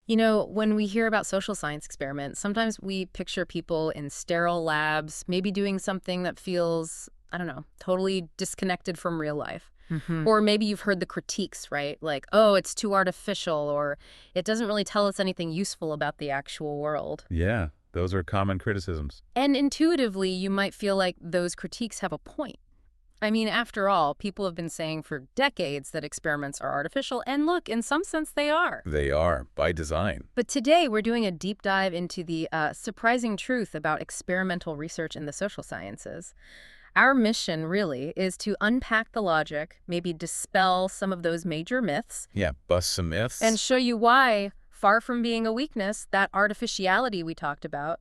You know, when we hear about social science experiments, sometimes we picture people in sterile labs, maybe doing something that feels, I don't know, totally disconnected from real life. Or maybe you've heard the critiques, right? Like, oh, it's too artificial, or it doesn't really tell us anything useful about the actual world. Yeah, those are common criticisms. And intuitively, you might feel like those critiques have a point. I mean, after all, people have been saying for decades that experiments are artificial, and look, in some sense they are. They are, by design. But today we're doing a deep dive into the surprising truth about experimental research in the social sciences. Our mission, really, is to unpack the logic, maybe dispel some of those major myths, Yeah, bust some myths. and show you why, far from being a weakness, that artificiality we talked about,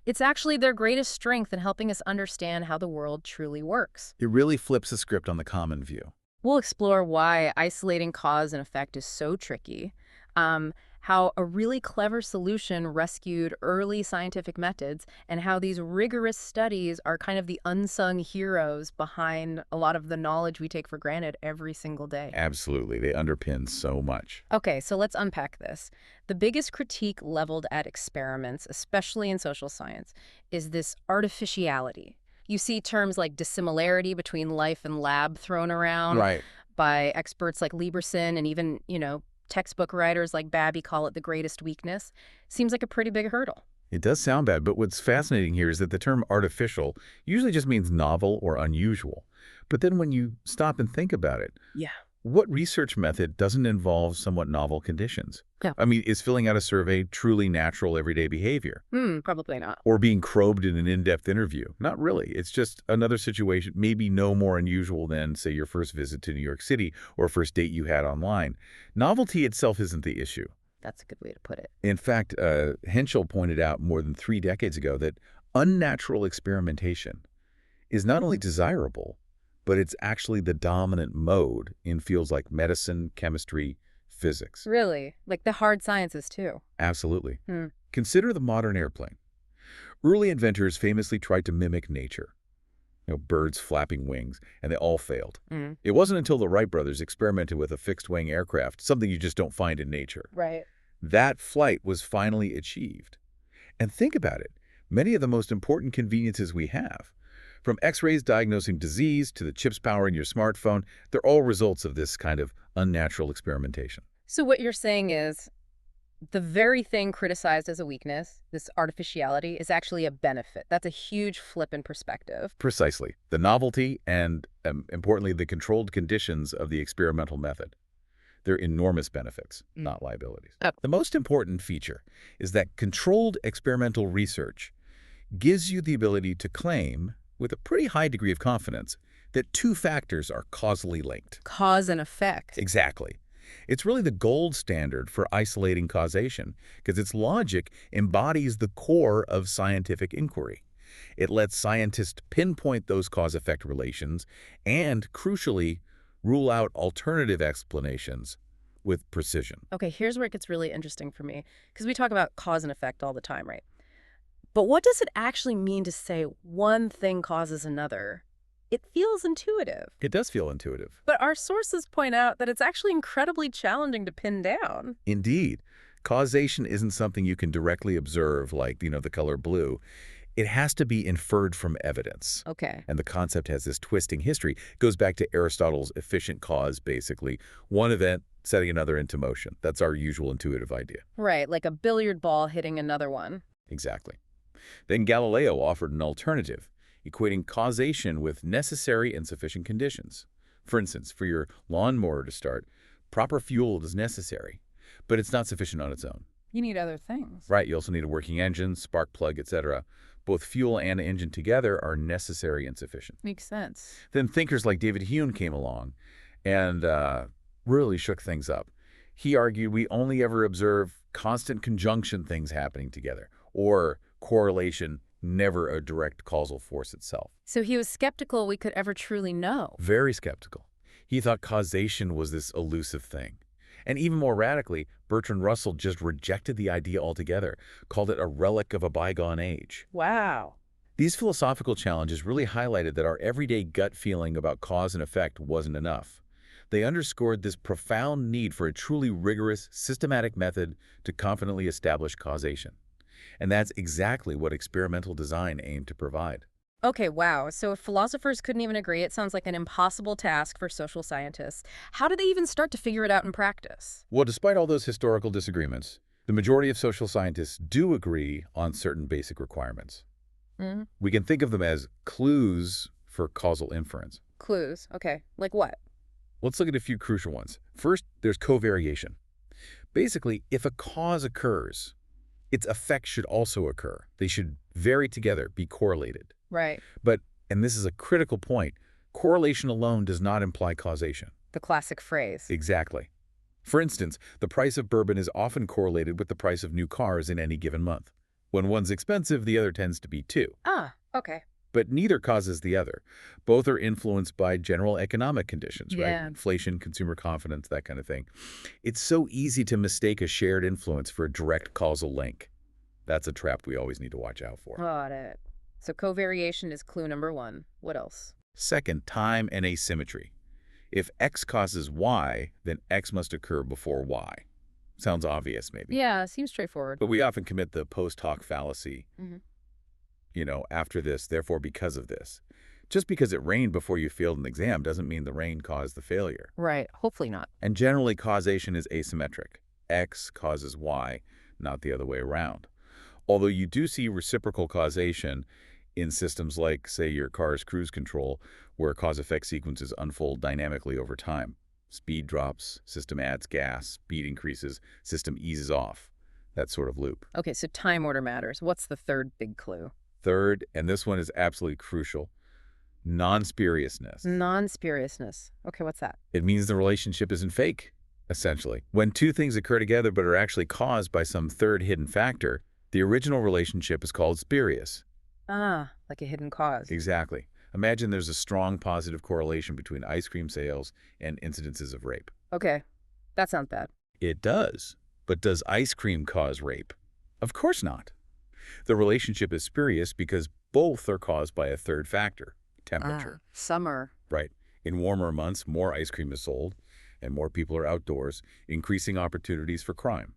it's actually their greatest strength in helping us understand how the world truly works. It really flips the script on the common view. We'll explore why isolating cause and effect is so tricky, how a really clever solution rescued early scientific methods, and how these rigorous studies are kind of the unsung heroes behind a lot of the knowledge we take for granted every single day. Absolutely, they underpin so much. Okay, so let's unpack this. The biggest critique leveled at experiments, especially in social science, is this artificiality. You see terms like dissimilarity between life and lab thrown around Right. by experts like Lieberson, and even, textbook writers like Babby call it the greatest weakness. Seems like a pretty big hurdle. It does sound bad, but what's fascinating here is that the term artificial usually just means novel or unusual. But then when you stop and think about it, Yeah. what research method doesn't involve somewhat novel conditions? Yeah. I mean, is filling out a survey truly natural everyday behavior? Probably not. Or being probed in an in-depth interview? Not really. It's just another situation, maybe no more unusual than, say, your first visit to New York City or first date you had online. Novelty itself isn't the issue. That's a good way to put it. In fact, Henschel pointed out more than 3 decades ago that unnatural experimentation is not only desirable, but it's actually the dominant mode in fields like medicine, chemistry, physics. Really? Like the hard sciences, too. Absolutely. Hmm. Consider the modern airplane. Early inventors famously tried to mimic nature. Birds flapping wings, and they all failed. It wasn't until the Wright brothers experimented with a fixed-wing aircraft, something you just don't find in nature. Right. That flight was finally achieved. And think about it. Many of the most important conveniences we have, from X-rays diagnosing disease to the chips powering your smartphone, they're all results of this kind of unnatural experimentation. So what you're saying is the very thing criticized as a weakness, this artificiality, is actually a benefit. That's a huge flip in perspective. Precisely. The novelty and, importantly, the controlled conditions of the experimental method. They're enormous benefits, not liabilities. Oh. The most important feature is that controlled experimental research gives you the ability to claim, with a pretty high degree of confidence, that 2 factors are causally linked. Cause and effect. Exactly. It's really the gold standard for isolating causation, because its logic embodies the core of scientific inquiry. It lets scientists pinpoint those cause-effect relations and, crucially, rule out alternative explanations with precision. Okay, here's where it gets really interesting for me, because we talk about cause and effect all the time, right? But what does it actually mean to say one thing causes another? It feels intuitive. It does feel intuitive. But our sources point out that it's actually incredibly challenging to pin down. Indeed. Causation isn't something you can directly observe, like, the color blue. It has to be inferred from evidence. Okay. And the concept has this twisting history. It goes back to Aristotle's efficient cause, basically. One event setting another into motion. That's our usual intuitive idea. Right, like a billiard ball hitting another one. Exactly. Then Galileo offered an alternative, equating causation with necessary and sufficient conditions. For instance, for your lawnmower to start, proper fuel is necessary, but it's not sufficient on its own. You need other things. Right, you also need a working engine, spark plug, etc. Both fuel and engine together are necessary and sufficient. Makes sense. Then thinkers like David Hume came along and really shook things up. He argued we only ever observe constant conjunction things happening together, or correlation, never a direct causal force itself. So he was skeptical we could ever truly know. Very skeptical. He thought causation was this elusive thing. And even more radically, Bertrand Russell just rejected the idea altogether, called it a relic of a bygone age. Wow. These philosophical challenges really highlighted that our everyday gut feeling about cause and effect wasn't enough. They underscored this profound need for a truly rigorous, systematic method to confidently establish causation. And that's exactly what experimental design aimed to provide. Okay, wow. So if philosophers couldn't even agree, it sounds like an impossible task for social scientists. How did they even start to figure it out in practice? Well, despite all those historical disagreements, the majority of social scientists do agree on certain basic requirements. Mm, We can think of them as clues for causal inference. clues. Okay. Like what? Let's look at a few crucial ones. First, there's covariation. Basically, if a cause occurs, its effect should also occur. They should vary together, be correlated. Right. But, and this is a critical point, correlation alone does not imply causation. The classic phrase. Exactly. For instance, the price of bourbon is often correlated with the price of new cars in any given month. When one's expensive, the other tends to be too. Ah, okay. But neither causes the other. Both are influenced by general economic conditions, right? Yeah. Inflation, consumer confidence, that kind of thing. It's so easy to mistake a shared influence for a direct causal link. That's a trap we always need to watch out for. Got it. So covariation is clue number one. What else? Second, time and asymmetry. If X causes Y, then X must occur before Y. Sounds obvious, maybe. Yeah, seems straightforward. But we often commit the post hoc fallacy. Mhm. After this, therefore because of this. Just because it rained before you failed an exam doesn't mean the rain caused the failure. Right. Hopefully not. And generally, causation is asymmetric. X causes Y, not the other way around. Although you do see reciprocal causation in systems like, say, your car's cruise control, where cause-effect sequences unfold dynamically over time. Speed drops, system adds gas, speed increases, system eases off. That sort of loop. Okay, so time order matters. What's the third big clue? Third, and this one is absolutely crucial, non-spuriousness. Non-spuriousness. Okay, what's that? It means the relationship isn't fake, essentially. When two things occur together but are actually caused by some third hidden factor, the original relationship is called spurious. Ah, like a hidden cause. Exactly. Imagine there's a strong positive correlation between ice cream sales and incidences of rape. Okay, that sounds bad. It does. But does ice cream cause rape? Of course not. The relationship is spurious because both are caused by a third factor, temperature. Summer. Right. In warmer months, more ice cream is sold and more people are outdoors, increasing opportunities for crime.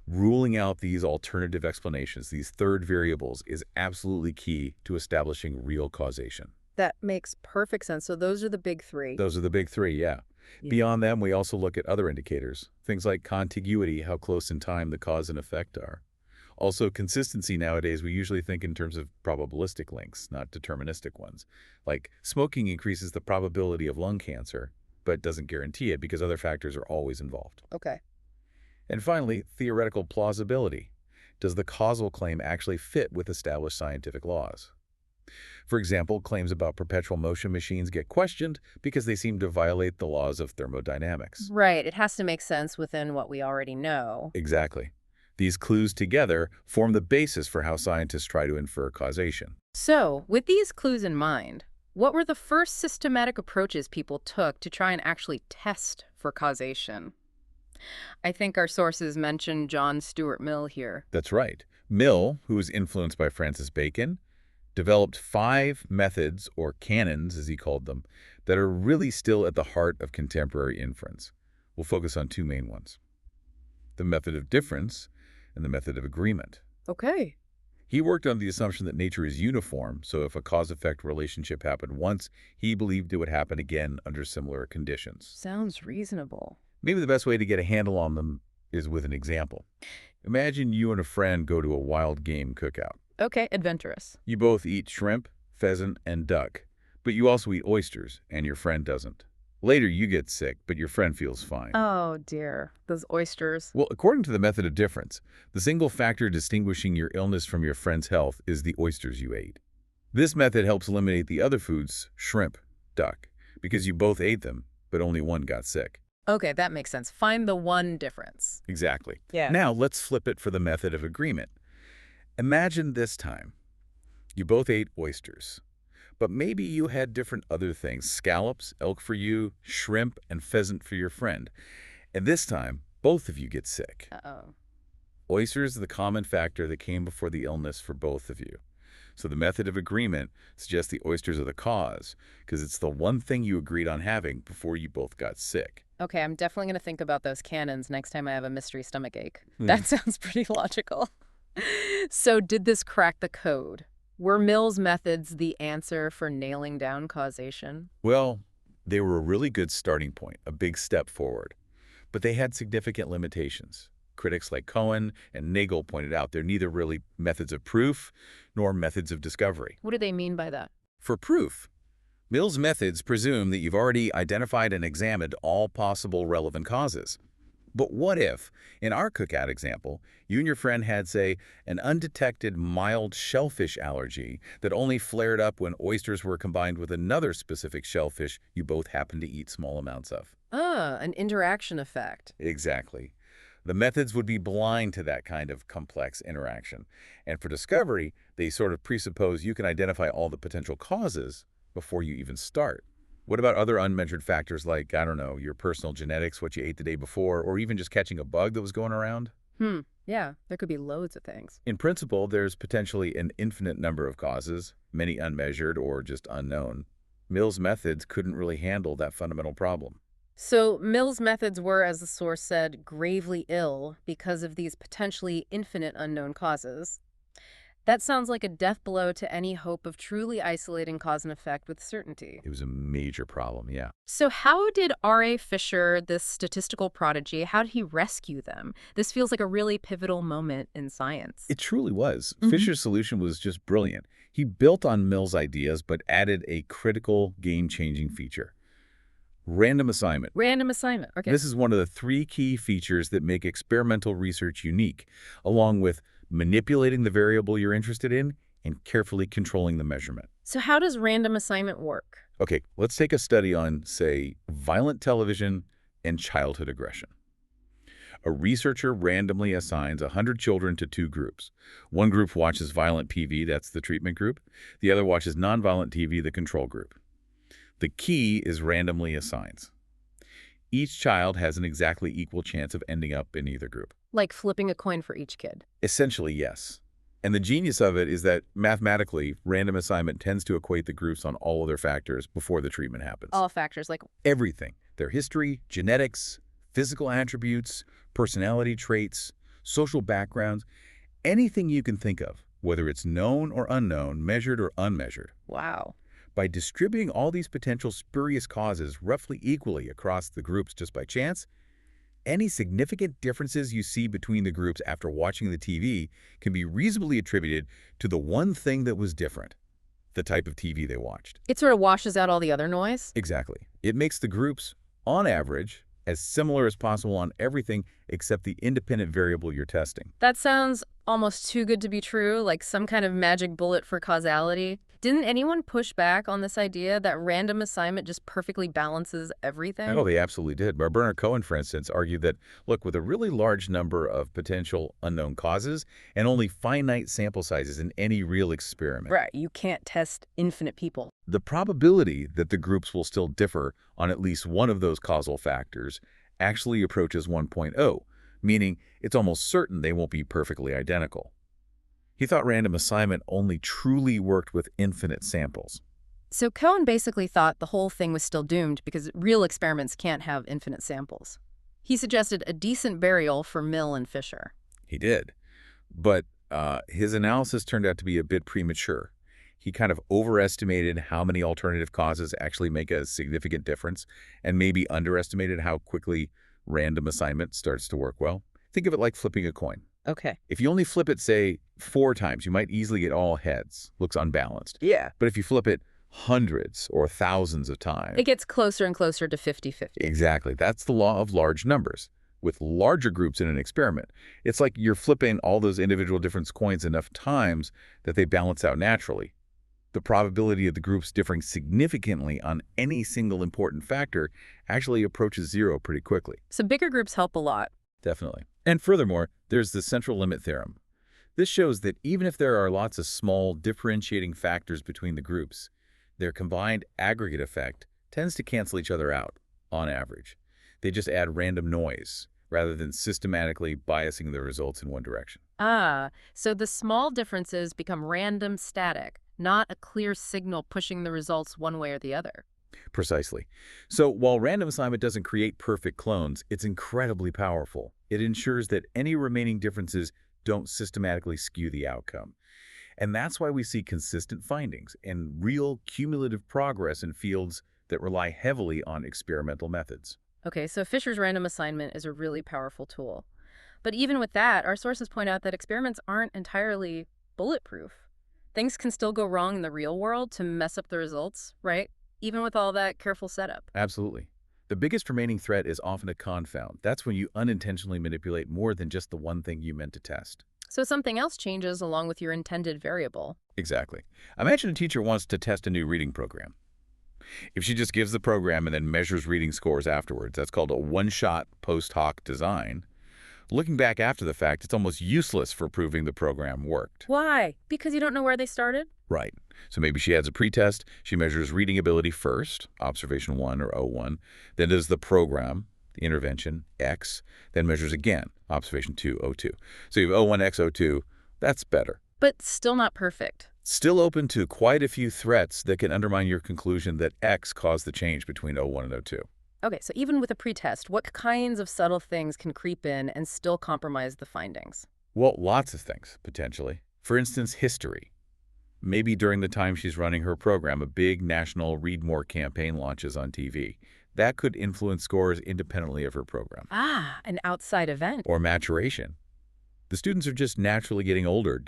Ruling out these alternative explanations, these third variables, is absolutely key to establishing real causation. That makes perfect sense. So those are the big three. Those are the big three, yeah. Beyond them, we also look at other indicators, things like contiguity, how close in time the cause and effect are. Also, consistency nowadays, we usually think in terms of probabilistic links, not deterministic ones. Like smoking increases the probability of lung cancer, but doesn't guarantee it because other factors are always involved. Okay. And finally, theoretical plausibility. Does the causal claim actually fit with established scientific laws? For example, claims about perpetual motion machines get questioned because they seem to violate the laws of thermodynamics. Right. It has to make sense within what we already know. Exactly. These clues together form the basis for how scientists try to infer causation. So, with these clues in mind, what were the first systematic approaches people took to try and actually test for causation? I think our sources mention John Stuart Mill here. That's right. Mill, who was influenced by Francis Bacon, developed 5 methods, or canons as he called them, that are really still at the heart of contemporary inference. We'll focus on 2 main ones: the method of difference and the method of agreement. Okay. He worked on the assumption that nature is uniform, so if a cause-effect relationship happened once, he believed it would happen again under similar conditions. Sounds reasonable. Maybe the best way to get a handle on them is with an example. Imagine you and a friend go to a wild game cookout. Okay, adventurous. You both eat shrimp, pheasant, and duck, but you also eat oysters, and your friend doesn't. Later, you get sick, but your friend feels fine. Oh, dear. Those oysters. Well, according to the method of difference, the single factor distinguishing your illness from your friend's health is the oysters you ate. This method helps eliminate the other foods, shrimp, duck, because you both ate them, but only one got sick. Okay, that makes sense. Find the one difference. Exactly. Yeah. Now, let's flip it for the method of agreement. Imagine this time. You both ate oysters, but maybe you had different other things: scallops, elk for you, shrimp, and pheasant for your friend. And this time, both of you get sick. Uh-oh. Oysters are the common factor that came before the illness for both of you. So the method of agreement suggests the oysters are the cause, because it's the one thing you agreed on having before you both got sick. Okay, I'm definitely going to think about those cannons next time I have a mystery stomachache. That sounds pretty logical. So did this crack the code? Were Mill's methods the answer for nailing down causation? Well, they were a really good starting point, a big step forward. But they had significant limitations. Critics like Cohen and Nagel pointed out they're neither really methods of proof nor methods of discovery. What do they mean by that? For proof, Mill's methods presume that you've already identified and examined all possible relevant causes. But what if, in our cookout example, you and your friend had, say, an undetected mild shellfish allergy that only flared up when oysters were combined with another specific shellfish you both happened to eat small amounts of? Ah, an interaction effect. Exactly. The methods would be blind to that kind of complex interaction. And for discovery, they sort of presuppose you can identify all the potential causes before you even start. What about other unmeasured factors like, I don't know, your personal genetics, what you ate the day before, or even just catching a bug that was going around? Yeah, there could be loads of things. In principle, there's potentially an infinite number of causes, many unmeasured or just unknown. Mill's methods couldn't really handle that fundamental problem. So Mill's methods were, as the source said, gravely ill because of these potentially infinite unknown causes. That sounds like a death blow to any hope of truly isolating cause and effect with certainty. It was a major problem, yeah. So how did R.A. Fisher, this statistical prodigy, how did he rescue them? This feels like a really pivotal moment in science. It truly was. Fisher's solution was just brilliant. He built on Mill's ideas, but added a critical game-changing feature. Random assignment. Random assignment, okay. This is one of the 3 key features that make experimental research unique, along with manipulating the variable you're interested in and carefully controlling the measurement. So how does random assignment work? Okay, let's take a study on, say, violent television and childhood aggression. A researcher randomly assigns 100 children to 2 groups. One group watches violent TV, that's the treatment group. The other watches nonviolent TV, the control group. The key is randomly assigns. Each child has an exactly equal chance of ending up in either group. Like flipping a coin for each kid. Essentially, yes. And the genius of it is that mathematically, random assignment tends to equate the groups on all other factors before the treatment happens. All factors, like Everything. Their history, genetics, physical attributes, personality traits, social backgrounds, anything you can think of, whether it's known or unknown, measured or unmeasured. wow. By distributing all these potential spurious causes roughly equally across the groups just by chance, any significant differences you see between the groups after watching the TV can be reasonably attributed to the one thing that was different, the type of TV they watched. It sort of washes out all the other noise? Exactly. It makes the groups, on average, as similar as possible on everything except the independent variable you're testing. That sounds almost too good to be true, like some kind of magic bullet for causality. Didn't anyone push back on this idea that random assignment just perfectly balances everything? Oh, they absolutely did. Bernard Cohen, for instance, argued that, look, with a really large number of potential unknown causes and only finite sample sizes in any real experiment, Right, you can't test infinite people. the probability that the groups will still differ on at least one of those causal factors actually approaches 1.0, meaning it's almost certain they won't be perfectly identical. He thought random assignment only truly worked with infinite samples. So Cohen basically thought the whole thing was still doomed because real experiments can't have infinite samples. He suggested a decent burial for Mill and Fisher. He did. But his analysis turned out to be a bit premature. He kind of overestimated how many alternative causes actually make a significant difference and maybe underestimated how quickly random assignment starts to work well. Think of it like flipping a coin. Okay. If you only flip it, say, 4 times, you might easily get all heads. Looks unbalanced. Yeah. But if you flip it hundreds or thousands of times... It gets closer and closer to 50-50. Exactly. That's the law of large numbers. With larger groups in an experiment, it's like you're flipping all those individual different coins enough times that they balance out naturally. The probability of the groups differing significantly on any single important factor actually approaches 0 pretty quickly. So bigger groups help a lot. Definitely. And furthermore, there's the central limit theorem. This shows that even if there are lots of small differentiating factors between the groups, their combined aggregate effect tends to cancel each other out, on average. They just add random noise, rather than systematically biasing the results in one direction. Ah, so the small differences become random static, not a clear signal pushing the results one way or the other. Precisely. So while random assignment doesn't create perfect clones, it's incredibly powerful. It ensures that any remaining differences don't systematically skew the outcome. And that's why we see consistent findings and real cumulative progress in fields that rely heavily on experimental methods. Okay, so Fisher's random assignment is a really powerful tool. But even with that, our sources point out that experiments aren't entirely bulletproof. Things can still go wrong in the real world to mess up the results, right? Even with all that careful setup. Absolutely. The biggest remaining threat is often a confound. That's when you unintentionally manipulate more than just the one thing you meant to test. So something else changes along with your intended variable. Exactly. Imagine a teacher wants to test a new reading program. If she just gives the program and then measures reading scores afterwards, that's called a one-shot post hoc design. Looking back after the fact, it's almost useless for proving the program worked. Why? Because you don't know where they started? Right. So maybe she adds a pretest, she measures reading ability first, observation 1 or O1, then does the program, the intervention, X, then measures again, observation 2, O2. So you have O1, X, O2, that's better. But still not perfect. Still open to quite a few threats that can undermine your conclusion that X caused the change between O1 and O2. Okay, so even with a pretest, what kinds of subtle things can creep in and still compromise the findings? Well, lots of things, potentially. For instance, history. Maybe during the time she's running her program, a big national Read More campaign launches on TV. That could influence scores independently of her program. Ah, an outside event. Or maturation. The students are just naturally getting older,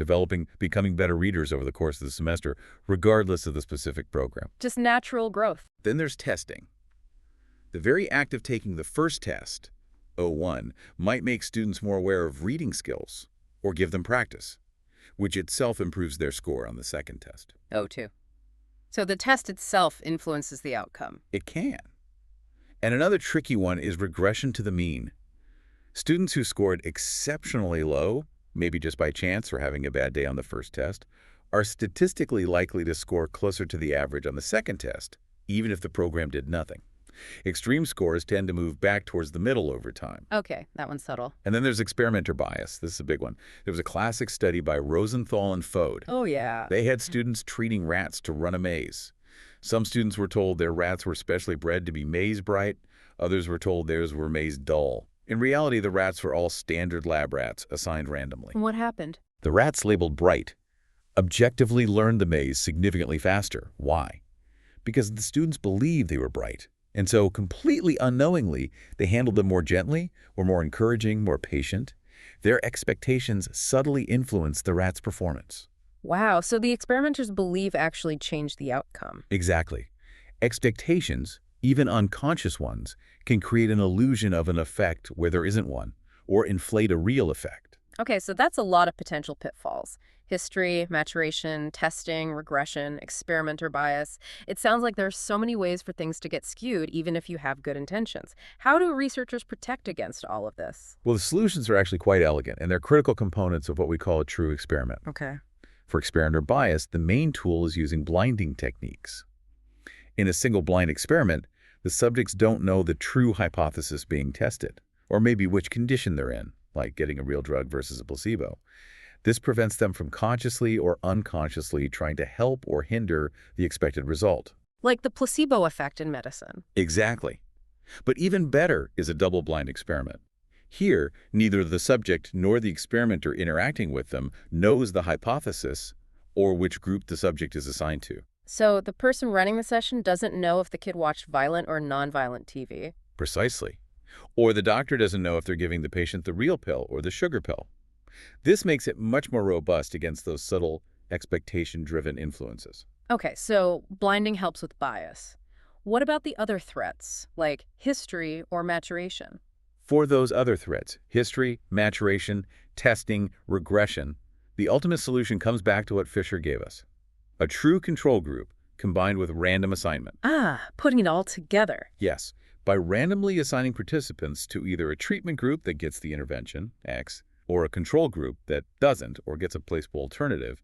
becoming better readers over the course of the semester, regardless of the specific program. Just natural growth. Then there's testing. The very act of taking the first test, O1, might make students more aware of reading skills or give them practice, which itself improves their score on the second test. O2. So the test itself influences the outcome. It can. And another tricky one is regression to the mean. Students who scored exceptionally low, maybe just by chance or having a bad day on the first test, are statistically likely to score closer to the average on the second test, even if the program did nothing. Extreme scores tend to move back towards the middle over time. Okay, that one's subtle. And then there's experimenter bias. This is a big one. There was a classic study by Rosenthal and Fode. Oh, yeah. They had students treating rats to run a maze. Some students were told their rats were specially bred to be maze bright. Others were told theirs were maze dull. In reality, the rats were all standard lab rats assigned randomly. What happened? The rats labeled bright objectively learned the maze significantly faster. Why? Because the students believed they were bright. And so, completely unknowingly, they handled them more gently, were more encouraging, more patient. Their expectations subtly influenced the rat's performance. Wow, so the experimenter's belief actually changed the outcome. Exactly. Expectations, even unconscious ones, can create an illusion of an effect where there isn't one, or inflate a real effect. Okay, so that's a lot of potential pitfalls. History, maturation, testing, regression, experimenter bias. It sounds like there are so many ways for things to get skewed, even if you have good intentions. How do researchers protect against all of this? Well, the solutions are actually quite elegant, and they're critical components of what we call a true experiment. Okay. For experimenter bias, the main tool is using blinding techniques. In a single blind experiment, the subjects don't know the true hypothesis being tested, or maybe which condition they're in, like getting a real drug versus a placebo. This prevents them from consciously or unconsciously trying to help or hinder the expected result. Like the placebo effect in medicine. Exactly. But even better is a double-blind experiment. Here, neither the subject nor the experimenter interacting with them knows the hypothesis or which group the subject is assigned to. So the person running the session doesn't know if the kid watched violent or nonviolent TV. Precisely. Or the doctor doesn't know if they're giving the patient the real pill or the sugar pill. This makes it much more robust against those subtle, expectation-driven influences. Okay, so blinding helps with bias. What about the other threats, like history or maturation? For those other threats, history, maturation, testing, regression, the ultimate solution comes back to what Fisher gave us. A true control group combined with random assignment. Ah, putting it all together. Yes, by randomly assigning participants to either a treatment group that gets the intervention, X, or a control group that doesn't or gets a placebo alternative,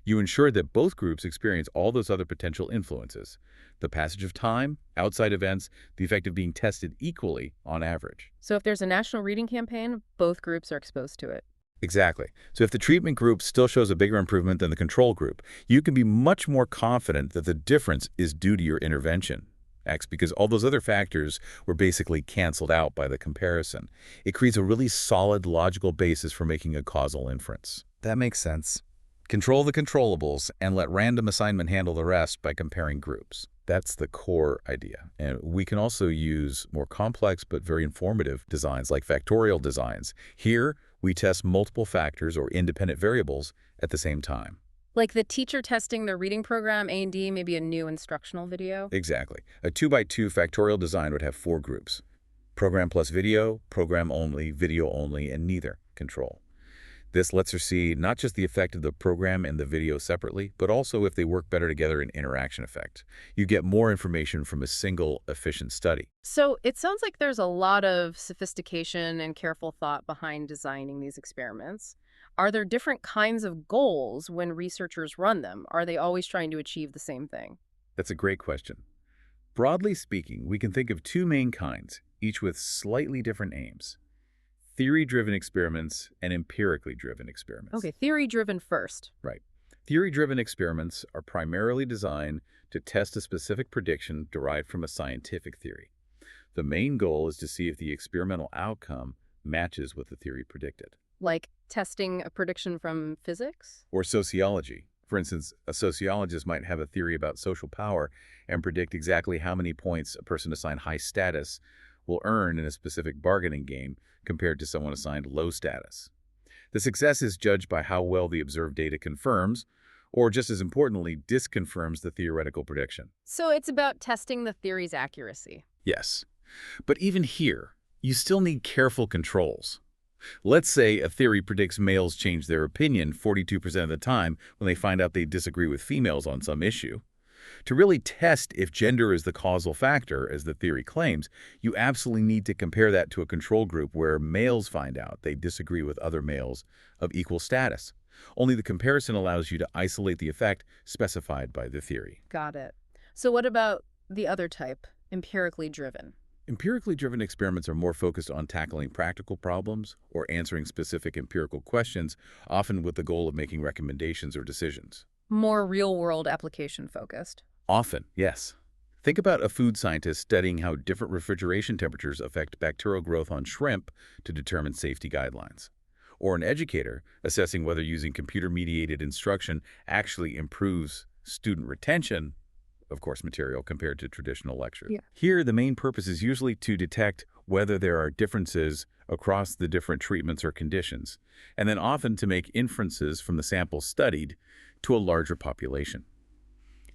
You ensure that both groups experience all those other potential influences: the passage of time, outside events, the effect of being tested equally on average. So if there's a national reading campaign, both groups are exposed to it. Exactly. So if the treatment group still shows a bigger improvement than the control group, you can be much more confident that the difference is due to your intervention. Because all those other factors were basically canceled out by the comparison. It creates a really solid logical basis for making a causal inference. That makes sense. Control the controllables and let random assignment handle the rest by comparing groups. That's the core idea. And we can also use more complex but very informative designs like factorial designs. Here, we test multiple factors or independent variables at the same time. Like the teacher testing their reading program, A&D, maybe a new instructional video? Exactly. A 2x2 factorial design would have 4 groups: program plus video, program only, video only, and neither control. This lets her see not just the effect of the program and the video separately, but also if they work better together in interaction effect. You get more information from a single, efficient study. So it sounds like there's a lot of sophistication and careful thought behind designing these experiments. Are there different kinds of goals when researchers run them? Are they always trying to achieve the same thing? That's a great question. Broadly speaking, we can think of 2 main kinds, each with slightly different aims: theory-driven experiments and empirically driven experiments. Okay, theory-driven first. Right. Theory-driven experiments are primarily designed to test a specific prediction derived from a scientific theory. The main goal is to see if the experimental outcome matches what the theory predicted. Like testing a prediction from physics? Or sociology. For instance, a sociologist might have a theory about social power and predict exactly how many points a person assigned high status will earn in a specific bargaining game compared to someone assigned low status. The success is judged by how well the observed data confirms, or just as importantly, disconfirms the theoretical prediction. So it's about testing the theory's accuracy. Yes. But even here, you still need careful controls. Let's say a theory predicts males change their opinion 42% of the time when they find out they disagree with females on some issue. To really test if gender is the causal factor, as the theory claims, you absolutely need to compare that to a control group where males find out they disagree with other males of equal status. Only the comparison allows you to isolate the effect specified by the theory. Got it. So what about the other type, empirically driven? Empirically driven experiments are more focused on tackling practical problems or answering specific empirical questions, often with the goal of making recommendations or decisions. More real-world application focused. Often, yes. Think about a food scientist studying how different refrigeration temperatures affect bacterial growth on shrimp to determine safety guidelines. Or an educator assessing whether using computer-mediated instruction actually improves student retention, of course material, compared to traditional lectures. Yeah. Here, the main purpose is usually to detect whether there are differences across the different treatments or conditions, and then often to make inferences from the samples studied to a larger population.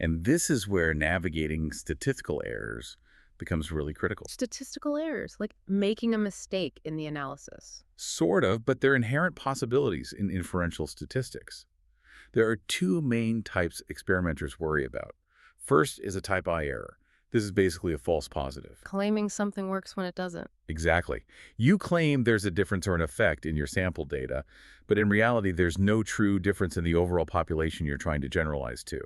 And this is where navigating statistical errors becomes really critical. Statistical errors, like making a mistake in the analysis. Sort of, but there are inherent possibilities in inferential statistics. There are 2 main types experimenters worry about. First is a type I error. This is basically a false positive. Claiming something works when it doesn't. Exactly. You claim there's a difference or an effect in your sample data, but in reality, there's no true difference in the overall population you're trying to generalize to.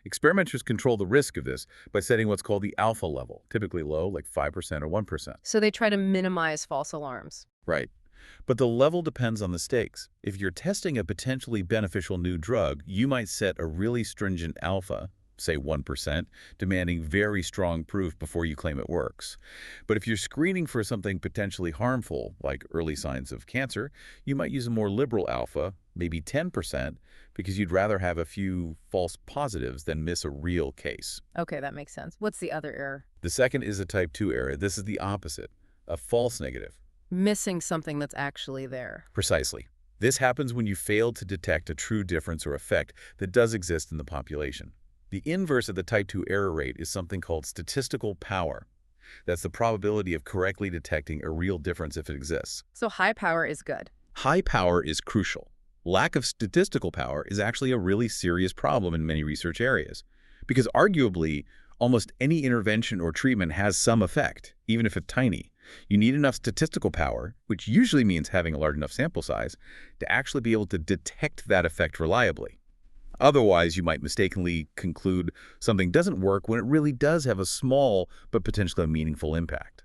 Experimenters control the risk of this by setting what's called the alpha level, typically low, like 5% or 1%. So they try to minimize false alarms. Right. But the level depends on the stakes. If you're testing a potentially beneficial new drug, you might set a really stringent alpha, say 1%, demanding very strong proof before you claim it works. But if you're screening for something potentially harmful, like early signs of cancer, you might use a more liberal alpha, maybe 10%, because you'd rather have a few false positives than miss a real case. Okay, that makes sense. What's the other error? The second is a type 2 error. This is the opposite, a false negative. Missing something that's actually there. Precisely. This happens when you fail to detect a true difference or effect that does exist in the population. The inverse of the type 2 error rate is something called statistical power. That's the probability of correctly detecting a real difference if it exists. So high power is good. High power is crucial. Lack of statistical power is actually a really serious problem in many research areas, because arguably, almost any intervention or treatment has some effect, even if it's tiny. You need enough statistical power, which usually means having a large enough sample size, to actually be able to detect that effect reliably. Otherwise, you might mistakenly conclude something doesn't work when it really does have a small but potentially meaningful impact.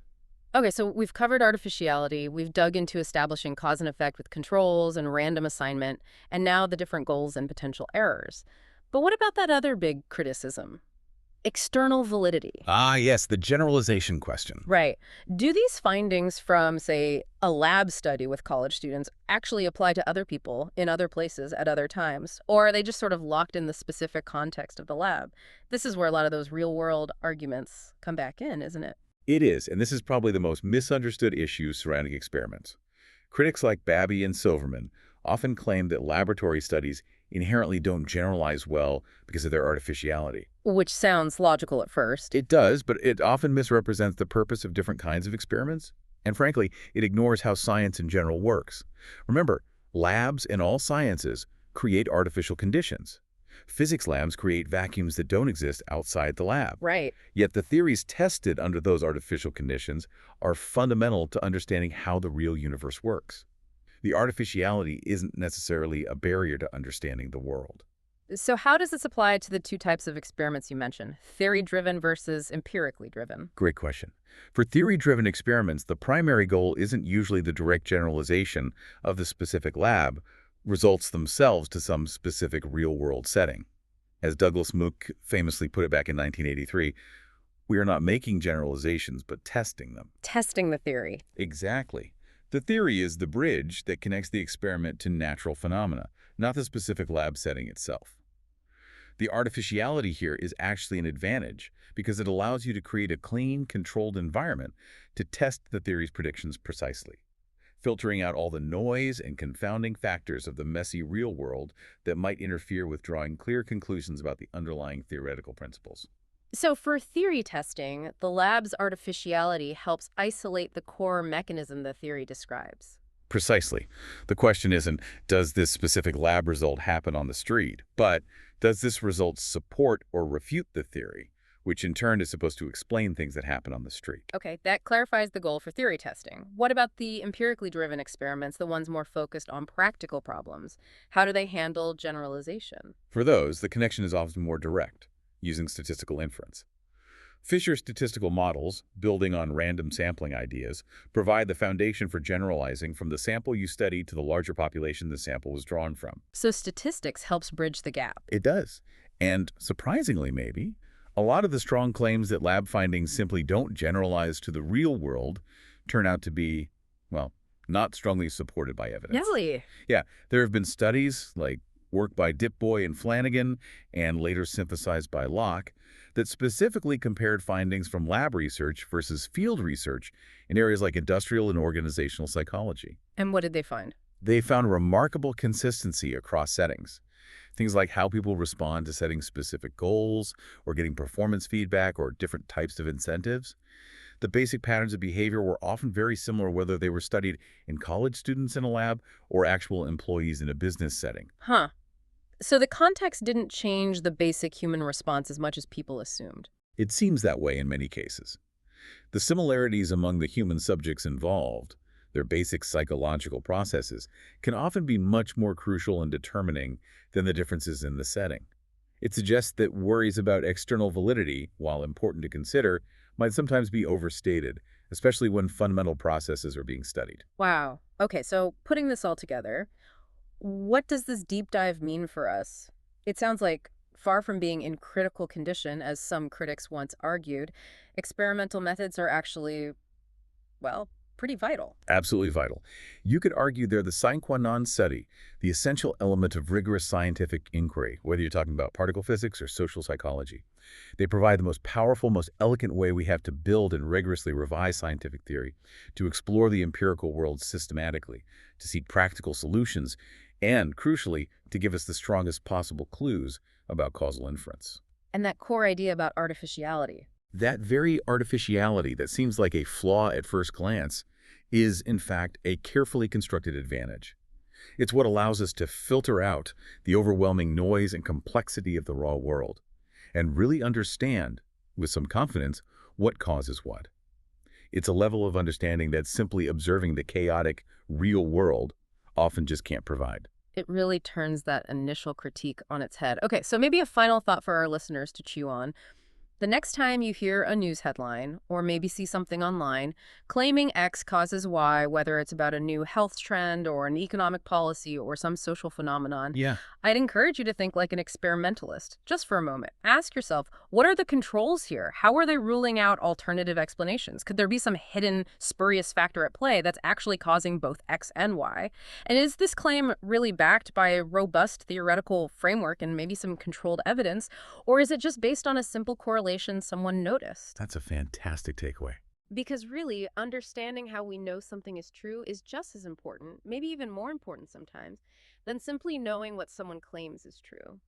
Okay, so we've covered artificiality, we've dug into establishing cause and effect with controls and random assignment, and now the different goals and potential errors. But what about that other big criticism? External validity. Ah, yes, the generalization question. Right. Do these findings from, say, a lab study with college students actually apply to other people in other places at other times? Or are they just sort of locked in the specific context of the lab? This is where a lot of those real-world arguments come back in, isn't it? It is, and this is probably the most misunderstood issue surrounding experiments. Critics like Babby and Silverman often claim that laboratory studies inherently don't generalize well because of their artificiality. Which sounds logical at first. It does, but it often misrepresents the purpose of different kinds of experiments. And frankly, it ignores how science in general works. Remember, labs in all sciences create artificial conditions. Physics labs create vacuums that don't exist outside the lab. Right. Yet the theories tested under those artificial conditions are fundamental to understanding how the real universe works. The artificiality isn't necessarily a barrier to understanding the world. So how does this apply to the two types of experiments you mentioned, theory-driven versus empirically driven? Great question. For theory-driven experiments, the primary goal isn't usually the direct generalization of the specific lab results themselves to some specific real-world setting. As Douglas Mook famously put it back in 1983, we are not making generalizations, but testing them. Testing the theory. Exactly. The theory is the bridge that connects the experiment to natural phenomena, not the specific lab setting itself. The artificiality here is actually an advantage because it allows you to create a clean, controlled environment to test the theory's predictions precisely, filtering out all the noise and confounding factors of the messy real world that might interfere with drawing clear conclusions about the underlying theoretical principles. So for theory testing, the lab's artificiality helps isolate the core mechanism the theory describes. Precisely. The question isn't, does this specific lab result happen on the street? But does this result support or refute the theory, which in turn is supposed to explain things that happen on the street? Okay, that clarifies the goal for theory testing. What about the empirically driven experiments, the ones more focused on practical problems? How do they handle generalization? For those, the connection is often more direct, using statistical inference. Fisher statistical models, building on random sampling ideas, provide the foundation for generalizing from the sample you study to the larger population the sample was drawn from. So statistics helps bridge the gap. It does. And surprisingly, maybe, a lot of the strong claims that lab findings simply don't generalize to the real world turn out to be, well, not strongly supported by evidence. Really? Yeah, there have been studies like work by Dipboy and Flanagan, and later synthesized by Locke, that specifically compared findings from lab research versus field research in areas like industrial and organizational psychology. And what did they find? They found remarkable consistency across settings. Things like how people respond to setting specific goals, or getting performance feedback, or different types of incentives. The basic patterns of behavior were often very similar whether they were studied in college students in a lab or actual employees in a business setting. Huh. So the context didn't change the basic human response as much as people assumed. It seems that way in many cases. The similarities among the human subjects involved, their basic psychological processes, can often be much more crucial and determining than the differences in the setting. It suggests that worries about external validity, while important to consider, might sometimes be overstated, especially when fundamental processes are being studied. Wow. Okay, so putting this all together, what does this deep dive mean for us? It sounds like, far from being in critical condition, as some critics once argued, experimental methods are actually, well, pretty vital. Absolutely vital. You could argue they're the sine qua non study, the essential element of rigorous scientific inquiry, whether you're talking about particle physics or social psychology. They provide the most powerful, most elegant way we have to build and rigorously revise scientific theory, to explore the empirical world systematically, to seek practical solutions, and, crucially, to give us the strongest possible clues about causal inference. And that core idea about artificiality. That very artificiality that seems like a flaw at first glance is, in fact, a carefully constructed advantage. It's what allows us to filter out the overwhelming noise and complexity of the raw world and really understand, with some confidence, what causes what. It's a level of understanding that simply observing the chaotic, real world often just can't provide. It really turns that initial critique on its head. Okay, so maybe a final thought for our listeners to chew on. The next time you hear a news headline, or maybe see something online, claiming X causes Y, whether it's about a new health trend or an economic policy or some social phenomenon, Yeah. I'd encourage you to think like an experimentalist, just for a moment. Ask yourself, what are the controls here? How are they ruling out alternative explanations? Could there be some hidden spurious factor at play that's actually causing both X and Y? And is this claim really backed by a robust theoretical framework and maybe some controlled evidence? Or is it just based on a simple correlation someone noticed? That's a fantastic takeaway. Because really, understanding how we know something is true is just as important, maybe even more important sometimes, than simply knowing what someone claims is true.